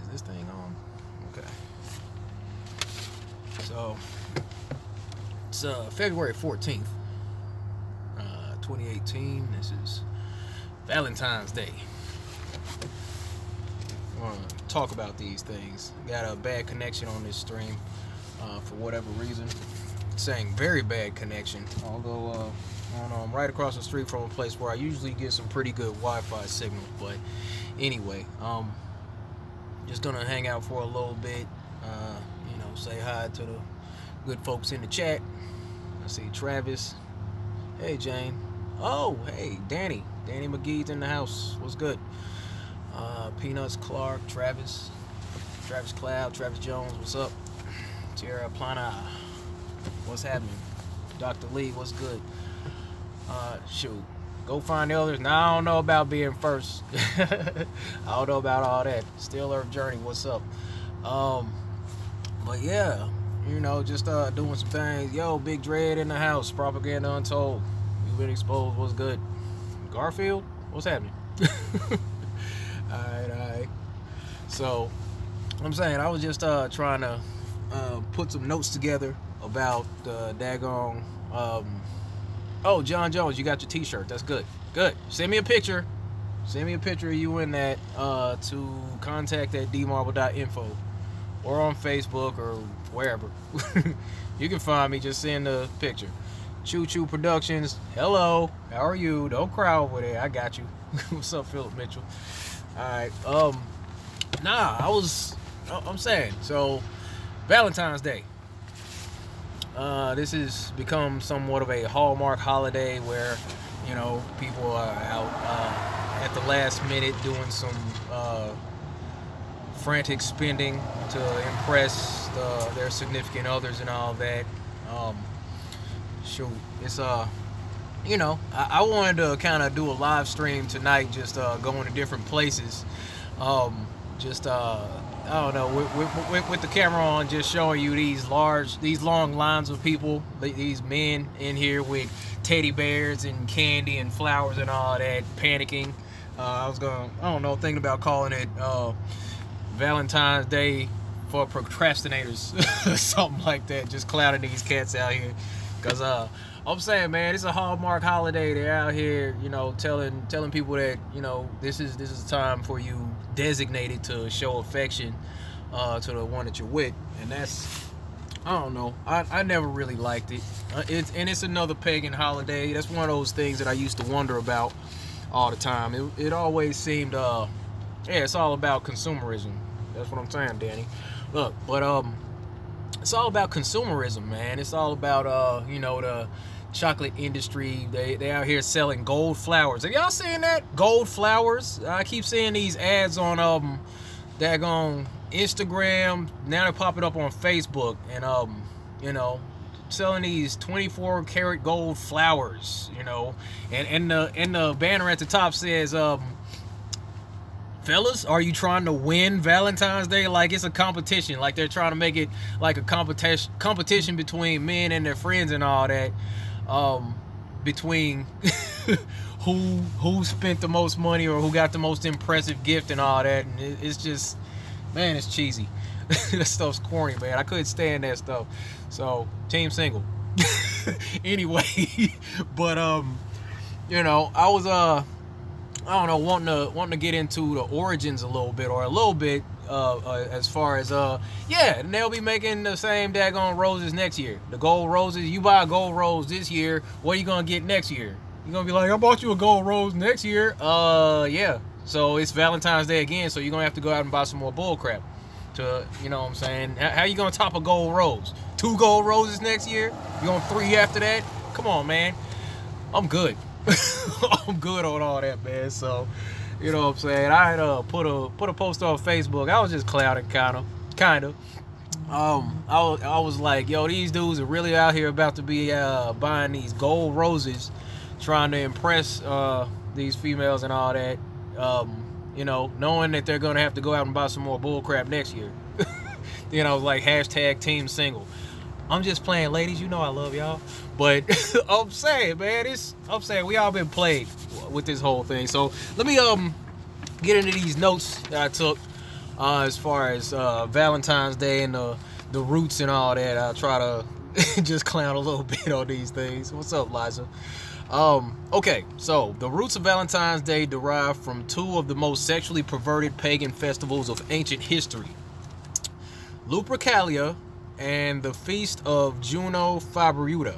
Is this thing on? Okay. So it's February 14th, 2018. This is Valentine's Day. I want to talk about these things. Got a bad connection on this stream for whatever reason. Saying very bad connection. Although I'm right across the street from a place where I usually get some pretty good Wi-Fi signal. But anyway, just gonna hang out for a little bit. Say hi to the good folks in the chat. I see Travis. Hey Jane. Oh, hey Danny. Danny McGee's in the house. What's good? Peanuts, Clark, Travis Cloud, Travis Jones. What's up? Tierra Plana. What's happening? Dr. Lee. What's good? Shoot. Go find the others. Now I don't know about being first. I don't know about all that. Still Earth Journey. What's up? But yeah, just doing some things. Yo, Big Dread in the house. Propaganda Untold. You've been exposed. What's good? Garfield? What's happening? Alright. So, I'm saying I was just trying to put some notes together about daggone. Oh, John Jones, you got your t-shirt. That's good. Good. Send me a picture. Send me a picture of you in that to contact@dmarble.info or on Facebook or wherever. You can find me. Just send a picture. Choo Choo Productions. Hello. How are you? Don't cry over there. I got you. What's up, Philip Mitchell? Alright. I'm saying, so Valentine's Day. This has become somewhat of a hallmark holiday where, people are out at the last minute doing some frantic spending to impress their significant others and all that. Shoot, it's I wanted to kind of do a live stream tonight, just going to different places, I don't know, with the camera on, just showing you these long lines of people, these men in here with teddy bears and candy and flowers and all that, panicking. Thinking about calling it Valentine's Day for procrastinators, something like that, just clowning these cats out here. Because I'm saying, man, it's a hallmark holiday. They're out here, telling people that, this is a time for you designated to show affection to the one that you're with. And that's, I don't know, I never really liked it. It's another pagan holiday. That's one of those things that I used to wonder about all the time. It always seemed, it's all about consumerism. That's what I'm saying, Danny. Look, but it's all about consumerism, man. It's all about the chocolate industry. They out here selling gold flowers. Have y'all seen that? Gold flowers. I keep seeing these ads on daggone Instagram. Now they're popping up on Facebook, and selling these 24 karat gold flowers. And the banner at the top says fellas, are you trying to win Valentine's Day? Like it's a competition. Like they're trying to make it like a competition between men and their friends and all that. Between who spent the most money or who got the most impressive gift and all that. And it's just, man, it's cheesy. That stuff's corny, man. I couldn't stand that stuff. So team single. Anyway, but I was I don't know, wanting to get into the origins a little bit, as far as and they'll be making the same daggone roses next year. The gold roses, you buy a gold rose this year, what are you gonna get next year? You're gonna be like, I bought you a gold rose next year. Yeah. So it's Valentine's Day again, so you're gonna have to go out and buy some more bull crap. To, you know what I'm saying? How you gonna top a gold rose? 2 gold roses next year? You going 3 after that? Come on, man. I'm good. I'm good on all that, man. So, you know what I'm saying? I had put a post on Facebook. I was just clouding, kind of. I was like, yo, these dudes are really out here about to be buying these gold roses, trying to impress these females and all that. Knowing that they're gonna have to go out and buy some more bull crap next year. Like hashtag team single. I'm just playing, ladies. You know I love y'all. But I'm saying, man, we all been played with this whole thing. So let me get into these notes that I took. as far as Valentine's Day and the roots and all that. I try to just clown a little bit on these things. What's up, Liza? Okay, so the roots of Valentine's Day derive from two of the most sexually perverted pagan festivals of ancient history: Lupercalia and the Feast of Juno Fabriuta.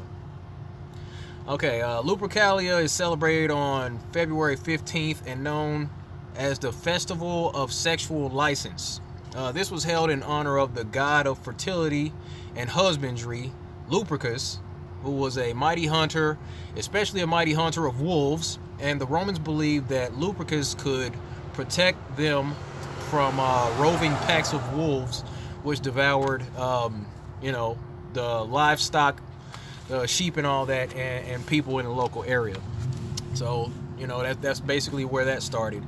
Okay, Lupercalia is celebrated on February 15th and known as the Festival of Sexual License. This was held in honor of the god of fertility and husbandry, Lupercus, who was a mighty hunter, especially a mighty hunter of wolves, and the Romans believed that Lupercus could protect them from roving packs of wolves which devoured, the livestock, sheep and all that, and people in the local area. So, that's basically where that started.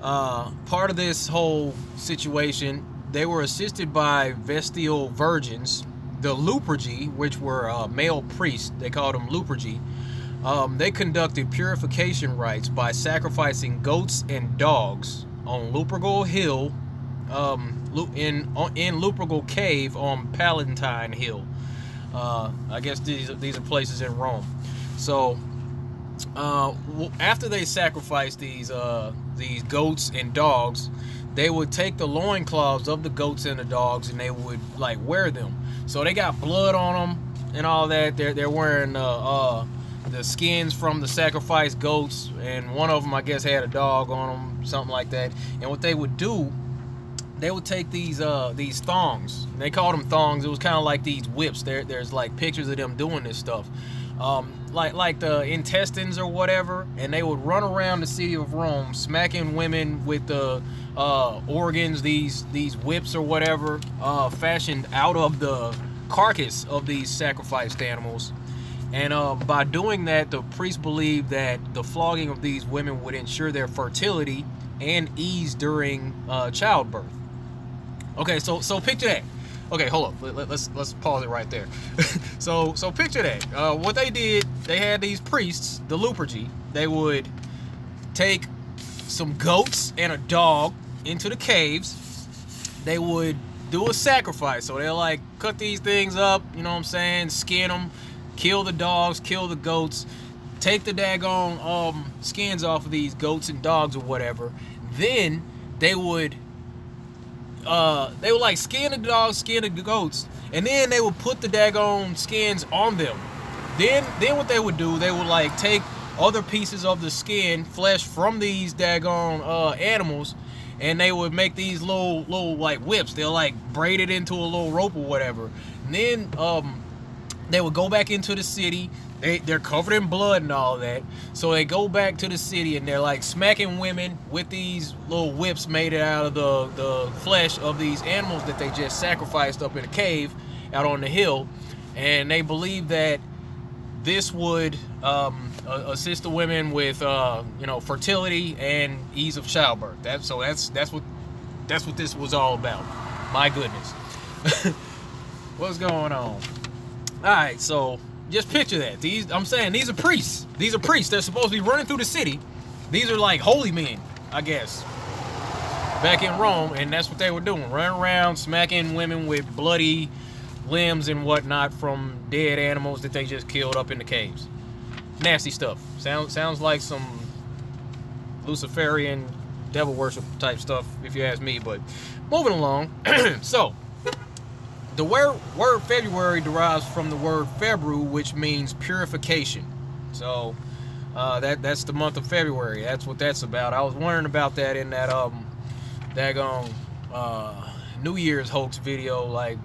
Part of this whole situation, they were assisted by Vestal virgins, the Lupergi, which were male priests. They called them Lupergi. They conducted purification rites by sacrificing goats and dogs on Lupergal Hill, in Lupergal Cave on Palatine Hill. I guess these are places in Rome. So after they sacrificed these goats and dogs, they would take the loincloths of the goats and the dogs and they would like wear them. So they got blood on them and all that. They're wearing the skins from the sacrificed goats, and one of them I guess had a dog on them, something like that. And what they would do, they would take these thongs. They called them thongs. It was kind of like these whips. There's like pictures of them doing this stuff, like the intestines or whatever. And they would run around the city of Rome, smacking women with the organs, these whips or whatever, fashioned out of the carcass of these sacrificed animals. And by doing that, the priests believed that the flogging of these women would ensure their fertility and ease during childbirth. Okay, so picture that. Okay, hold up. Let's pause it right there. So picture that. What they did, they had these priests, the Lupergi. They would take some goats and a dog into the caves. They would do a sacrifice. So they'll like cut these things up, you know what I'm saying, skin them, kill the dogs, kill the goats, take the daggone skins off of these goats and dogs or whatever. Then they would like skin the dogs, skin the goats, and then they would put the daggone skins on them. Then what they would do, they would like take other pieces of the skin, flesh from these daggone animals, and they would make these little like whips. They'll like braid it into a little rope or whatever. And then they would go back into the city. They're covered in blood and all that. So they go back to the city and they're like smacking women with these little whips made out of the flesh of these animals that they just sacrificed up in a cave out on the hill. And they believe that this would assist the women with fertility and ease of childbirth. That's what this was all about. My goodness. What's going on? All right, so just picture that. These are priests. These are priests. They're supposed to be running through the city. These are like holy men, I guess, back in Rome, and that's what they were doing. Running around, smacking women with bloody limbs and whatnot from dead animals that they just killed up in the caves. Nasty stuff. Sounds like some Luciferian devil worship type stuff, if you ask me. But moving along. So the word February derives from the word Febru, which means purification. So that's the month of February. That's what that's about. I was wondering about that in that daggone New Year's hoax video. Like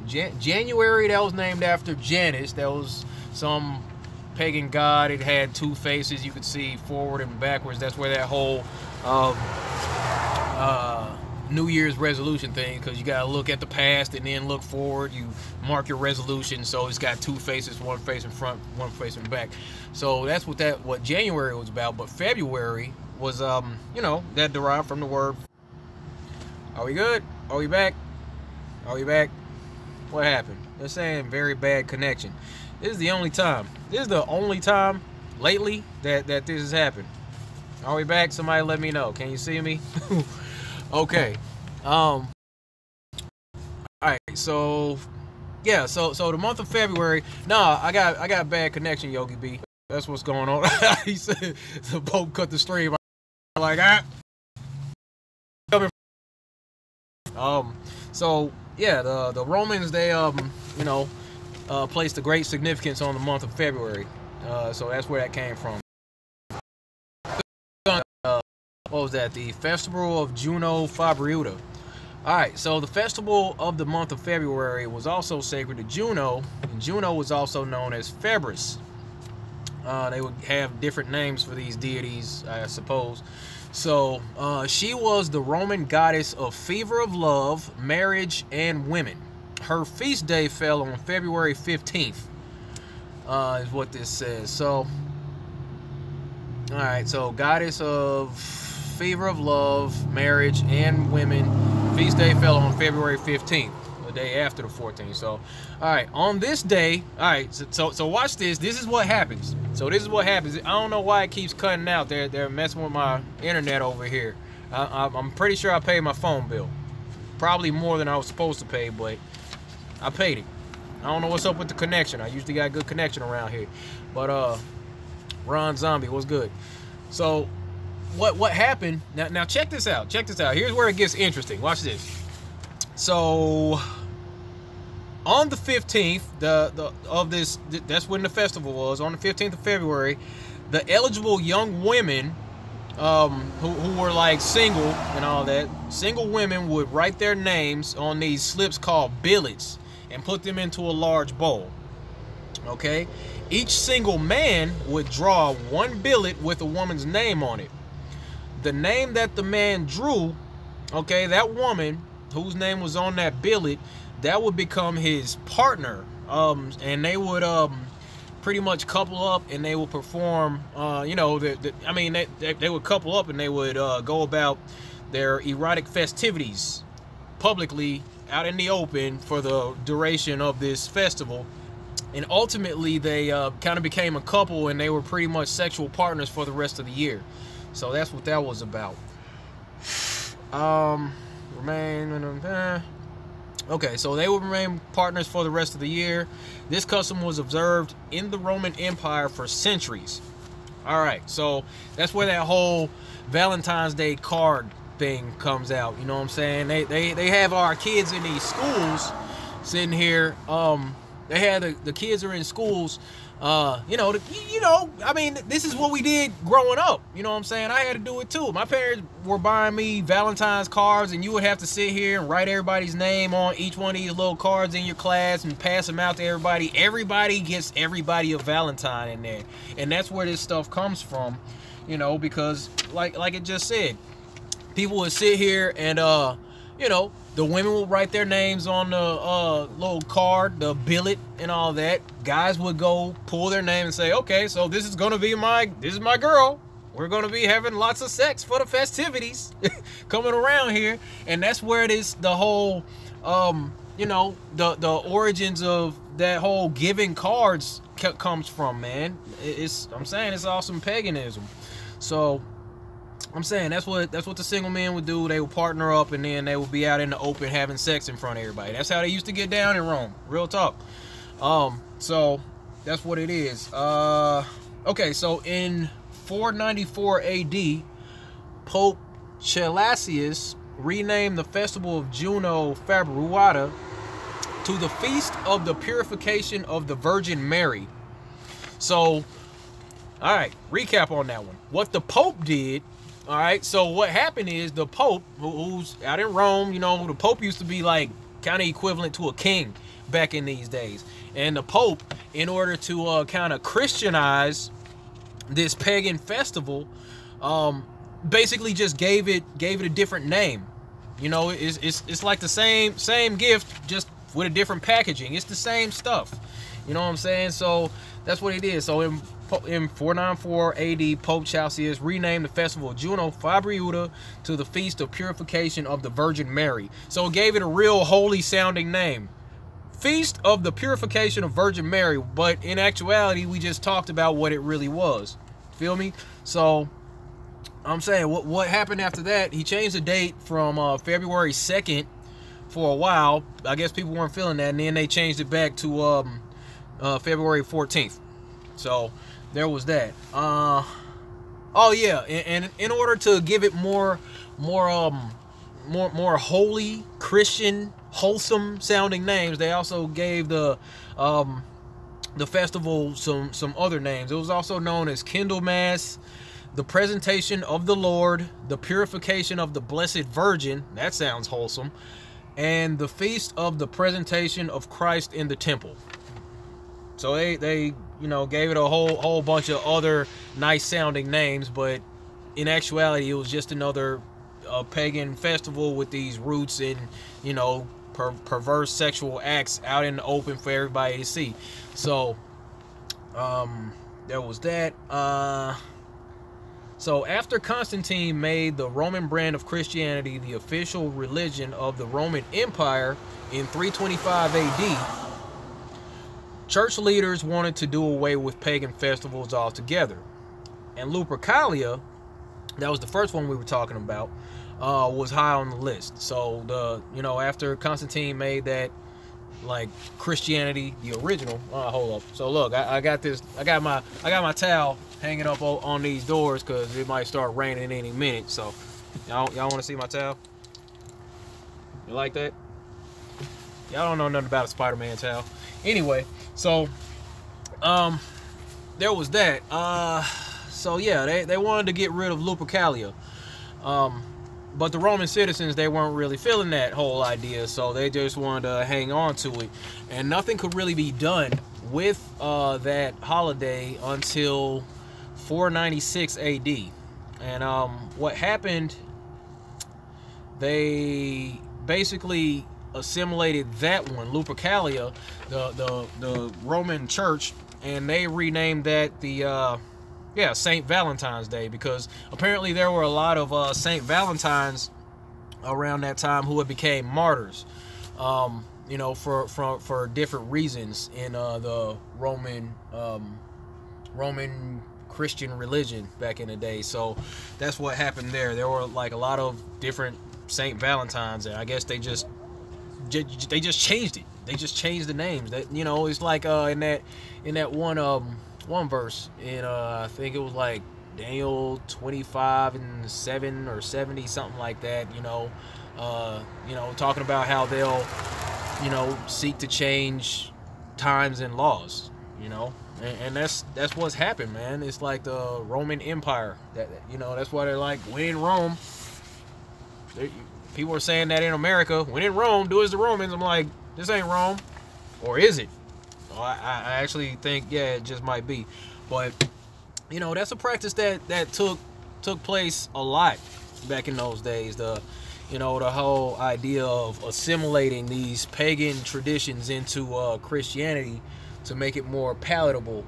January, that was named after Janus. That was some pagan god. It had two faces. You could see forward and backwards. That's where that whole New Year's resolution thing, because you got to look at the past and then look forward. You mark your resolution, so it's got two faces, one face in front, one face in back. So that's what January was about. But February was that derived from the word. Are we good? Are we back? Are we back? What happened? They're saying very bad connection. This is the only time lately that this has happened. Are we back? Somebody let me know. Can you see me? Okay. All right, so yeah, so the month of February. Nah, I got bad connection, Yogi B. That's what's going on. He said the Pope cut the stream. I'm like, so yeah, the Romans, they placed a great significance on the month of February. So that's where that came from. What was that? The festival of Juno Fabriuta. Alright, so the festival of the month of February was also sacred to Juno, and Juno was also known as Febris. They would have different names for these deities, I suppose. So, she was the Roman goddess of fever of love, marriage, and women. Her feast day fell on February 15th, is what this says. So, alright, so goddess of fever of love, marriage, and women. Feast day fell on February 15th, the day after the 14th. So, all right, on this day, all right, so watch this. This is what happens. So this is what happens. I don't know why it keeps cutting out. They're messing with my internet over here. I'm pretty sure I paid my phone bill. Probably more than I was supposed to pay, but I paid it. I don't know what's up with the connection. I usually got good connection around here. But Ron Zombie, what's good? So what happened? Now check this out. Check this out. Here's where it gets interesting. Watch this. So on the 15th, that's when the festival was. On the 15th of February, the eligible young women who were like single and all that, single women would write their names on these slips called billets and put them into a large bowl. Okay? Each single man would draw one billet with a woman's name on it. The name that the man drew, okay, that woman whose name was on that billet, that would become his partner. And they would pretty much couple up, and they would perform, they would couple up and they would go about their erotic festivities publicly out in the open for the duration of this festival. And ultimately, they kind of became a couple, and they were pretty much sexual partners for the rest of the year. So that's what that was about. Okay, so they would remain partners for the rest of the year. This custom was observed in the Roman Empire for centuries. All right, so that's where that whole Valentine's Day card thing comes out. You know what I'm saying? They have our kids in these schools sitting here. They had the kids are in schools. I mean, this is what we did growing up. You know what I'm saying? I had to do it too. My parents were buying me Valentine's cards, and you would have to sit here and write everybody's name on each one of these little cards in your class and pass them out to everybody. Everybody gets everybody a Valentine in there, and that's where this stuff comes from. You know, because like it just said, people would sit here and the women would write their names on the little card, the billet, and all that. Guys would go pull their name and say, okay, so this is my girl. We're gonna be having lots of sex for the festivities coming around here. And that's where the whole the origins of that whole giving cards comes from, man. I'm saying it's awesome paganism. So I'm saying that's what the single men would do. They would partner up, and then they would be out in the open having sex in front of everybody. That's how they used to get down in Rome. Real talk. So that's what it is. Okay, so in 494 AD, Pope Gelasius renamed the festival of Juno Fabriuta to the Feast of the Purification of the Virgin Mary. So, all right, recap on that one. What the Pope did. All right, so what happened is the Pope, who's out in Rome, the Pope used to be like kind of equivalent to a king back in these days. And the Pope, in order to kind of Christianize this pagan festival, basically just gave it a different name. It's like the same gift, just with a different packaging. It's the same stuff. You know what I'm saying? So that's what it is. So in 494 AD, Pope Gelasius renamed the festival of Juno Fabriuta to the Feast of Purification of the Virgin Mary. So it gave it a real holy sounding name. Feast of the Purification of Virgin Mary. But in actuality, we just talked about what it really was. Feel me? So, I'm saying what happened after that, he changed the date from February 2nd for a while. I guess people weren't feeling that, and then they changed it back to February 14th. So there was that. Oh yeah, and in order to give it more holy, Christian, wholesome sounding names, they also gave the festival some other names. It was also known as Candlemas, the Presentation of the Lord, the Purification of the Blessed Virgin. That sounds wholesome. And the Feast of the Presentation of Christ in the Temple. So they gave it a whole bunch of other nice sounding names, but in actuality it was just another pagan festival with these roots in perverse sexual acts out in the open for everybody to see. So there was that. So after Constantine made the Roman brand of Christianity the official religion of the Roman Empire in 325 AD, church leaders wanted to do away with pagan festivals altogether. And Lupercalia, that was the first one we were talking about, was high on the list. So after Constantine made that, like, Christianity the original. Hold up. So look, I got my towel hanging up on these doors because it might start raining any minute. So y'all want to see my towel? You like that? Y'all don't know nothing about a Spider-Man towel. Anyway, so there was that. So yeah, they wanted to get rid of Lupercalia. But the Roman citizens, they weren't really feeling that whole idea, so they just wanted to hang on to it. And nothing could really be done with that holiday until 496 AD. And what happened, they basically assimilated that one, Lupercalia, the Roman church, and they renamed that the St. Valentine's Day, because apparently there were a lot of St. Valentines around that time who had became martyrs, for different reasons in the Roman Christian religion back in the day. So that's what happened there. There were like a lot of different St. Valentines, and I guess they just changed it. They just changed the names. That it's like in that one verse in I think it was like Daniel 25:7 or 70, something like that. Talking about how they'll seek to change times and laws. And that's what's happened, man. It's like the Roman Empire. That's why they're like, when in Rome. People are saying that in America, when in Rome, do as the Romans. I'm like, this ain't Rome, or is it? I actually think, yeah, it just might be. But that's a practice that took place a lot back in those days. The whole idea of assimilating these pagan traditions into Christianity to make it more palatable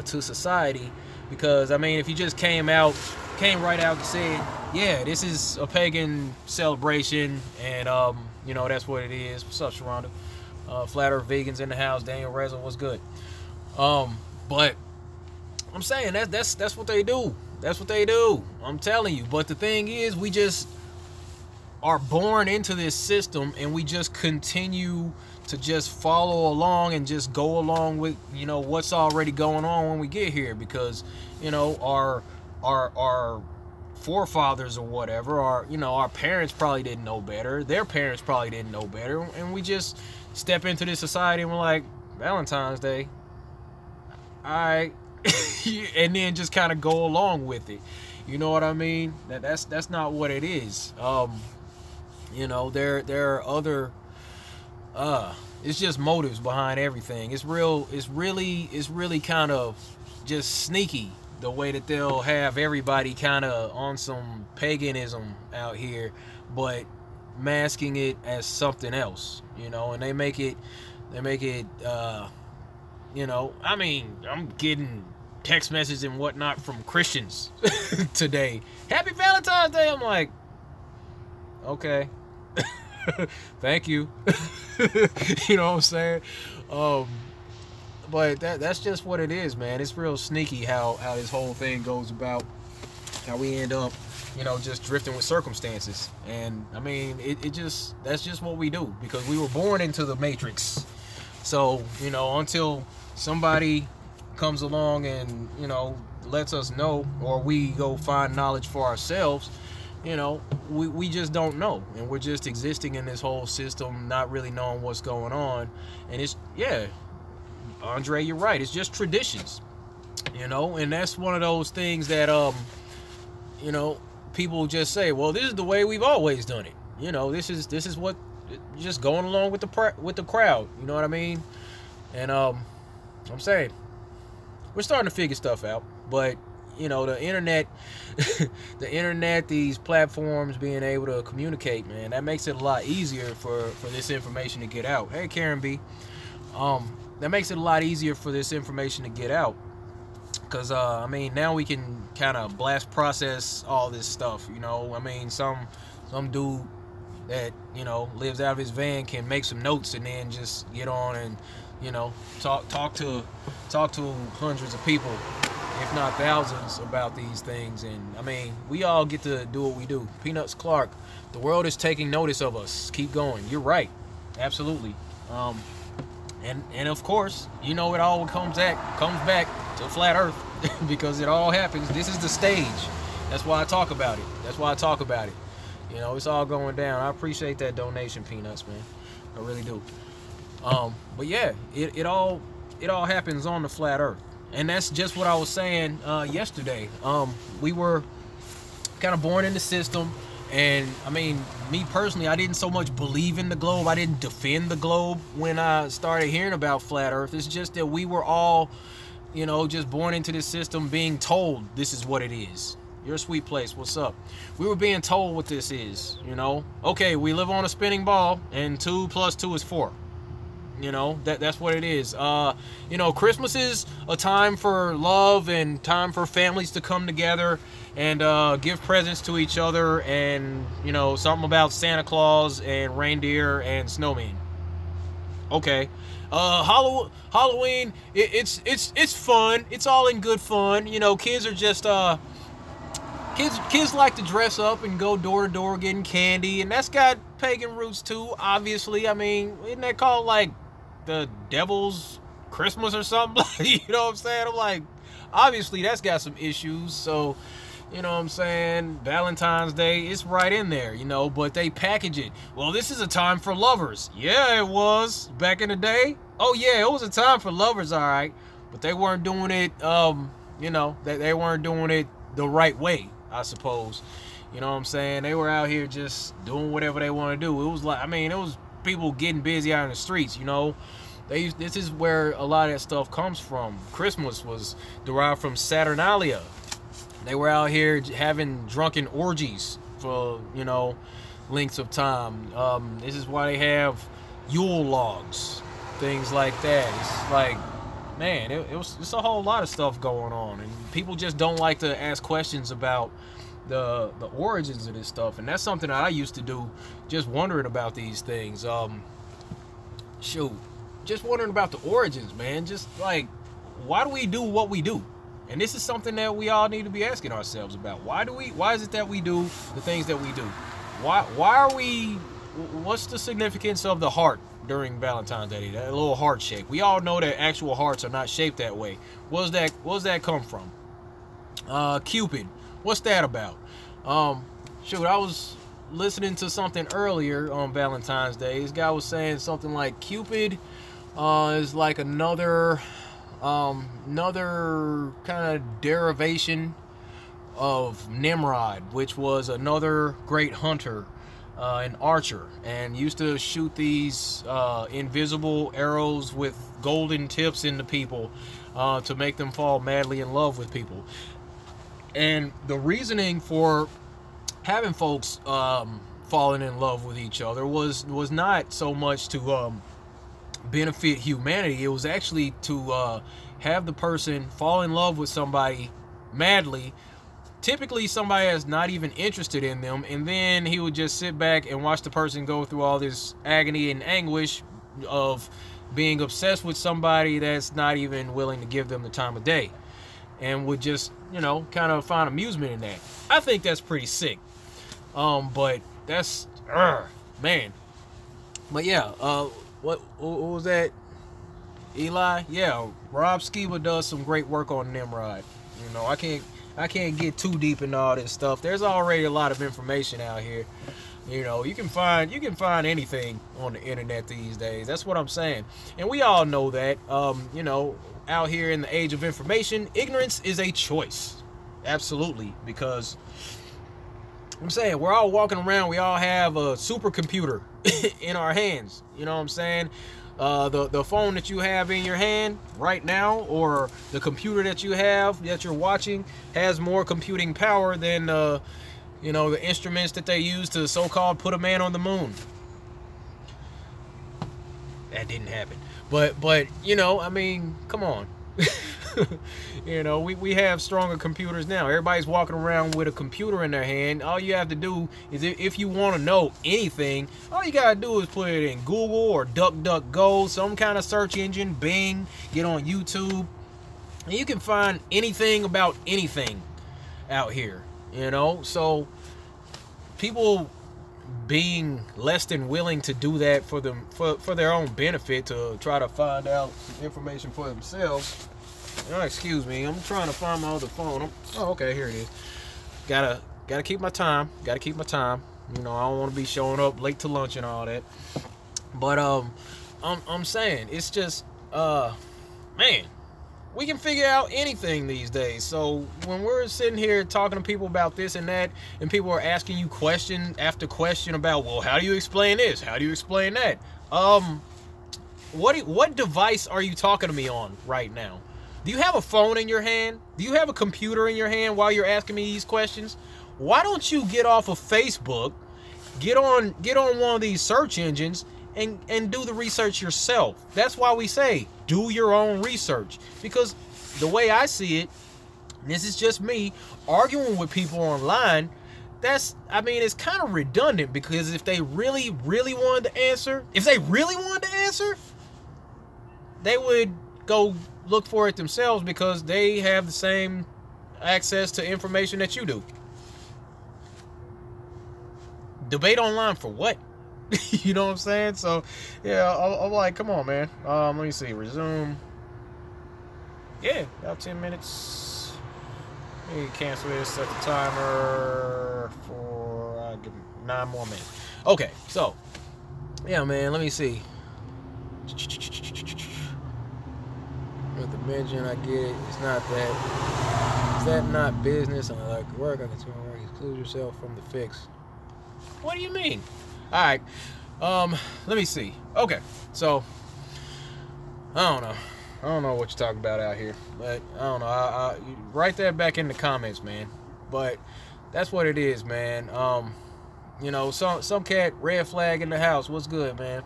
to society. Because I mean, if you just came right out and said, yeah, this is a pagan celebration, and that's what it is. What's up, Sharonda? Flat Earth Vegans in the house. Daniel Reza, what's good? But I'm saying that's what they do. That's what they do. I'm telling you. But the thing is, we just are born into this system, and we just continue to just follow along and just go along with what's already going on when we get here, because our forefathers or whatever, our parents probably didn't know better, their parents probably didn't know better, and we just step into this society and we're like, Valentine's Day, alright. And then just kind of go along with it. You know what I mean? That's not what it is. There are other it's just motives behind everything. It's really kind of just sneaky, the way that they'll have everybody kind of on some paganism out here, but masking it as something else, and they make it I mean, I'm getting text messages and whatnot from Christians today. Happy Valentine's Day. I'm like, okay. Thank you. You know what I'm saying? But that's just what it is, man. It's real sneaky how this whole thing goes about. how we end up, you know, just drifting with circumstances. And I mean, that's just what we do, because we were born into the matrix. So, you know, until somebody comes along and, you know, lets us know, or we go find knowledge for ourselves, you know, we just don't know, and we're just existing in this whole system, not really knowing what's going on. And it's, yeah, Andre, you're right, it's just traditions, you know. And that's one of those things that you know, people just say, well, this is the way we've always done it, you know, this is what, just going along with the crowd, you know what I mean? And I'm saying, we're starting to figure stuff out. But, you know, the internet, these platforms, being able to communicate, man, that makes it a lot easier for this information to get out. Hey, Karen B. That makes it a lot easier for this information to get out. Because, I mean, now we can kind of blast process all this stuff, you know. I mean, some dude that, you know, lives out of his van can make some notes and then just get on and, you know, talk to hundreds of people, if not thousands, about these things. And I mean, we all get to do what we do. Peanuts Clark, the world is taking notice of us. Keep going. You're right, absolutely. And of course, you know, it all comes back to flat Earth because it all happens. This is the stage. That's why I talk about it. You know, it's all going down. I appreciate that donation, Peanuts, man. I really do. But yeah, it all happens on the flat Earth. And that's just what I was saying yesterday. We were kind of born in the system, and I mean, me personally, I didn't so much believe in the globe. I didn't defend the globe when I started hearing about flat Earth. It's just that we were all, you know, just born into this system being told this is what it is. You're a sweet place. What's up? We were being told what this is, you know. Okay, we live on a spinning ball, and 2 + 2 is 4. You know, that's what it is. You know, Christmas is a time for love and time for families to come together and give presents to each other, and, you know, something about Santa Claus and reindeer and snowmen. Okay. Halloween, it's fun. It's all in good fun. You know, kids are just kids like to dress up and go door to door getting candy, and that's got pagan roots too, obviously. I mean, isn't that called like the devil's Christmas or something? You know what I'm saying? I'm like, obviously that's got some issues. So, you know what I'm saying, Valentine's Day, it's right in there, you know, but they package it. Well, this is a time for lovers. Yeah, it was back in the day. Oh yeah, it was a time for lovers, all right, but they weren't doing it, you know, they weren't doing it the right way, I suppose. You know what I'm saying? They were out here just doing whatever they want to do. It was like, I mean, it was people getting busy out in the streets, you know. This is where a lot of that stuff comes from. Christmas was derived from Saturnalia. They were out here having drunken orgies for, you know, lengths of time. This is why they have Yule logs, things like that. It's like, man, it's a whole lot of stuff going on, and people just don't like to ask questions about the origins of this stuff. And that's something that I used to do, just wondering about these things. Shoot, just wondering about the origins, man. Just like, why do we do what we do? And this is something that we all need to be asking ourselves about. Why is it that we do the things that we do? Why are we, what's the significance of the heart during Valentine's Day? That little heart shape. We all know that actual hearts are not shaped that way. Where's that come from? Cupid. What's that about? Shoot, I was listening to something earlier on Valentine's Day. This guy was saying something like Cupid is like another kind of derivation of Nimrod, which was another great hunter and archer, and used to shoot these invisible arrows with golden tips into people to make them fall madly in love with people. And the reasoning for having folks falling in love with each other was not so much to benefit humanity. It was actually to have the person fall in love with somebody madly, typically somebody that's not even interested in them, and then he would just sit back and watch the person go through all this agony and anguish of being obsessed with somebody that's not even willing to give them the time of day. and would just, you know, kind of find amusement in that. I think that's pretty sick. But that's, man. But yeah, what was that? Eli? Yeah, Rob Skiba does some great work on Nimrod. You know, I can't get too deep into all this stuff. There's already a lot of information out here. You know, you can find anything on the internet these days. That's what I'm saying. And we all know that. You know, out here in the age of information, ignorance is a choice. Absolutely. Because I'm saying we're all walking around, we all have a supercomputer in our hands. You know what I'm saying? The phone that you have in your hand right now, or the computer that you have that you're watching, has more computing power than you know, the instruments that they use to so-called put a man on the moon. That didn't happen. But you know, I mean, come on. You know, we have stronger computers now. Everybody's walking around with a computer in their hand. All you have to do is, if you want to know anything, all you gotta do is put it in Google or DuckDuckGo, some kind of search engine, Bing, get on YouTube, and you can find anything about anything out here. You know, so people being less than willing to do that for them, for their own benefit, to try to find out some information for themselves. Oh, excuse me, I'm trying to find my other phone. Oh, okay, here it is. Gotta keep my time. Gotta keep my time. You know, I don't want to be showing up late to lunch and all that. But I'm saying, it's just man, we can figure out anything these days. So when we're sitting here talking to people about this and that, and people are asking you question after question about, well, how do you explain this? How do you explain that? What device are you talking to me on right now? Do you have a phone in your hand? Do you have a computer in your hand while you're asking me these questions? Why don't you get off of Facebook, get on one of these search engines, and do the research yourself? That's why we say do your own research. Because the way I see it, this is just me arguing with people online, I mean, it's kind of redundant, because if they really wanted to answer, they would go look for it themselves, because they have the same access to information that you do. Debate online for what? You know what I'm saying? So yeah, I'm like, come on, man. Let me see, resume. Yeah, about 10 minutes. Let me cancel this, set the timer for, I'll give 9 more minutes. Okay, so yeah, man, let me see. With the mention, I get it. It's not that. Is that not business? And I like to work. I can work. Exclude yourself from the fix. What do you mean? All right. Let me see. Okay. So I don't know what you're talking about out here, but I don't know. You write that back in the comments, man. But that's what it is, man. You know, some cat, red flag in the house. What's good, man?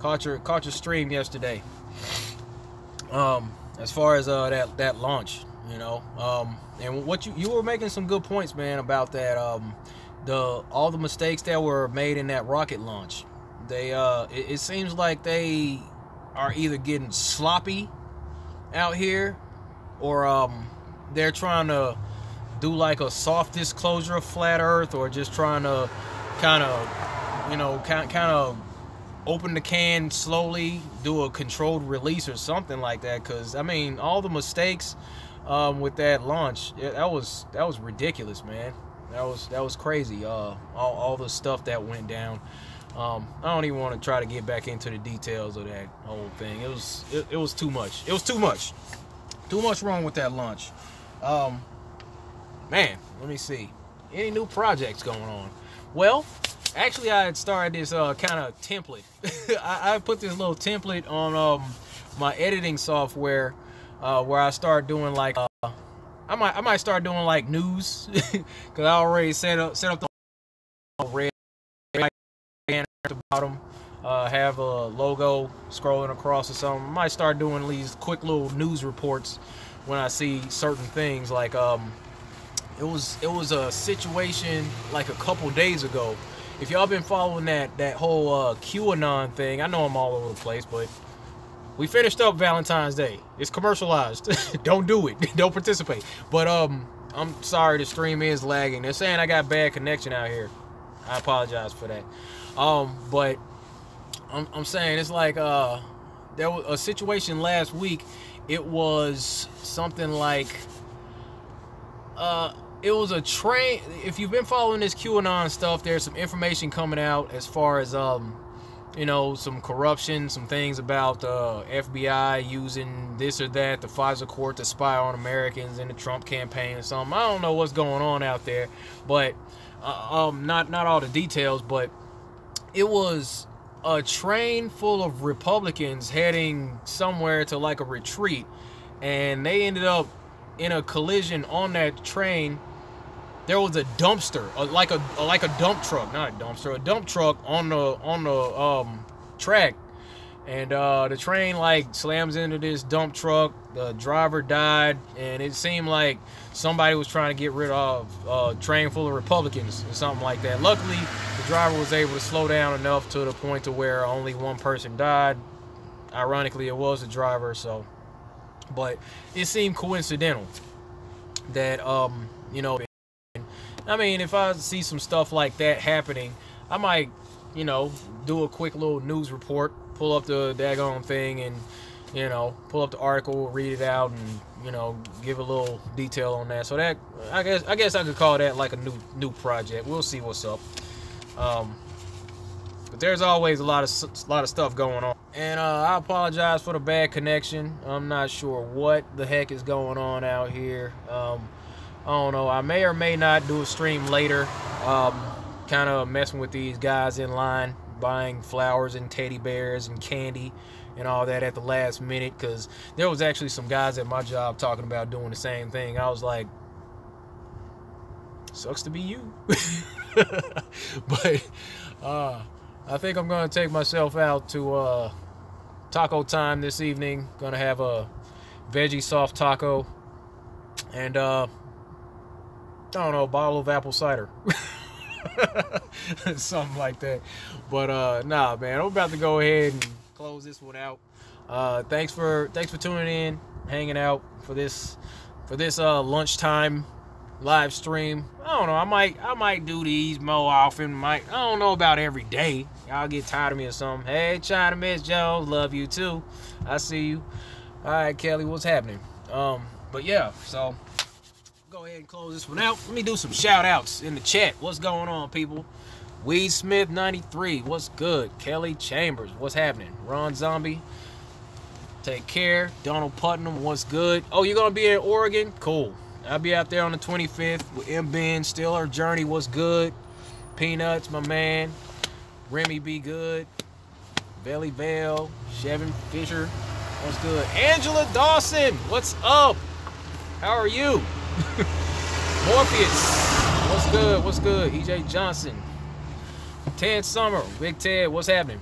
Caught your stream yesterday. As far as that launch, you know, and what you were making some good points, man, about that, all the mistakes that were made in that rocket launch. It seems like they are either getting sloppy out here, or they're trying to do like a soft disclosure of flat Earth, or just trying to kind of open the can slowly, do a controlled release or something like that. Because I mean, all the mistakes with that launch, that was ridiculous, man. That was crazy. All the stuff that went down. I don't even want to try to get back into the details of that whole thing. It was too much. It was too much. Too much wrong with that launch. Man, let me see. Any new projects going on? Well, actually, I had started this kind of template. I put this little template on my editing software, where I start doing like I might start doing like news, because I already set up the red banner at the bottom, have a logo scrolling across or something. I might start doing these quick little news reports when I see certain things. Like it was a situation like a couple days ago. If y'all been following that whole QAnon thing, I know I'm all over the place, but we finished up Valentine's Day. It's commercialized. Don't do it. Don't participate. But I'm sorry, the stream is lagging. They're saying I got bad connection out here. I apologize for that. But I'm saying it's like there was a situation last week. It was something like it was a train. If you've been following this QAnon stuff, there's some information coming out as far as you know, some corruption, some things about FBI using this or that, the FISA court to spy on Americans in the Trump campaign or something. I don't know what's going on out there, but not all the details. But it was a train full of Republicans heading somewhere to like a retreat, and they ended up in a collision on that train. There was a dumpster, like a dump truck, not a dumpster, a dump truck on the track, and the train like slams into this dump truck. The driver died, and it seemed like somebody was trying to get rid of a train full of Republicans or something like that. Luckily, the driver was able to slow down enough to the point to where only one person died. Ironically, it was the driver. So, but it seemed coincidental that you know. I mean, if I see some stuff like that happening, I might, you know, do a quick little news report, pull up the daggone thing, and, you know, pull up the article, read it out, and, you know, give a little detail on that. So that, I guess I could call that like a new project. We'll see what's up. But there's always a lot of stuff going on. And I apologize for the bad connection. I'm not sure what the heck is going on out here. I don't know. I may or may not do a stream later. Kind of messing with these guys in line, buying flowers and teddy bears and candy and all that at the last minute, because there was actually some guys at my job talking about doing the same thing. I was like, sucks to be you. But I think I'm going to take myself out to taco time this evening. Going to have a veggie soft taco and I don't know, a bottle of apple cider. Something like that. But nah, man, I'm about to go ahead and close this one out. Thanks for tuning in, hanging out for this lunchtime live stream. I don't know, I might do these more often. I don't know about every day. Y'all get tired of me or something. Hey, China Miss Jones, love you too. I see you. All right, Kelly, what's happening? But yeah, so go ahead and close this one out. Let me do some shout outs in the chat. What's going on, people? Weed Smith 93, what's good? Kelly Chambers, what's happening? Ron Zombie, take care. Donald Putnam, what's good? Oh, you're gonna be in Oregon? Cool. I'll be out there on the 25th with M. Ben. Still Our Journey, what's good? Peanuts, my man. Remy, be good. Belly Vale, Chevin Fisher, what's good? Angela Dawson, what's up? How are you? Morpheus, what's good? What's good? EJ Johnson, Ted Summer, Big Ted, what's happening?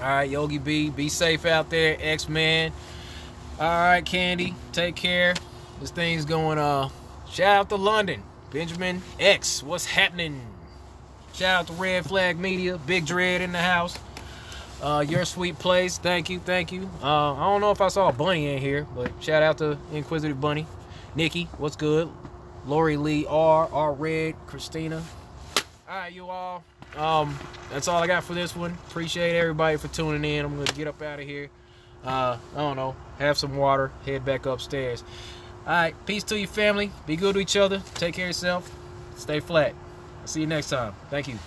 All right, Yogi B, be safe out there. X-Man, all right, Candy, take care. This thing's going. Shout out to London, Benjamin X, what's happening? Shout out to Red Flag Media, Big Dread in the house. Your sweet place, thank you. I don't know if I saw a bunny in here, but shout out to Inquisitive Bunny. Nikki, what's good? Lori Lee R Red, Christina. All right, you all. That's all I got for this one. Appreciate everybody for tuning in. I'm gonna get up out of here. I don't know, have some water, head back upstairs. All right, peace to your family. Be good to each other. Take care of yourself. Stay flat. I'll see you next time. Thank you.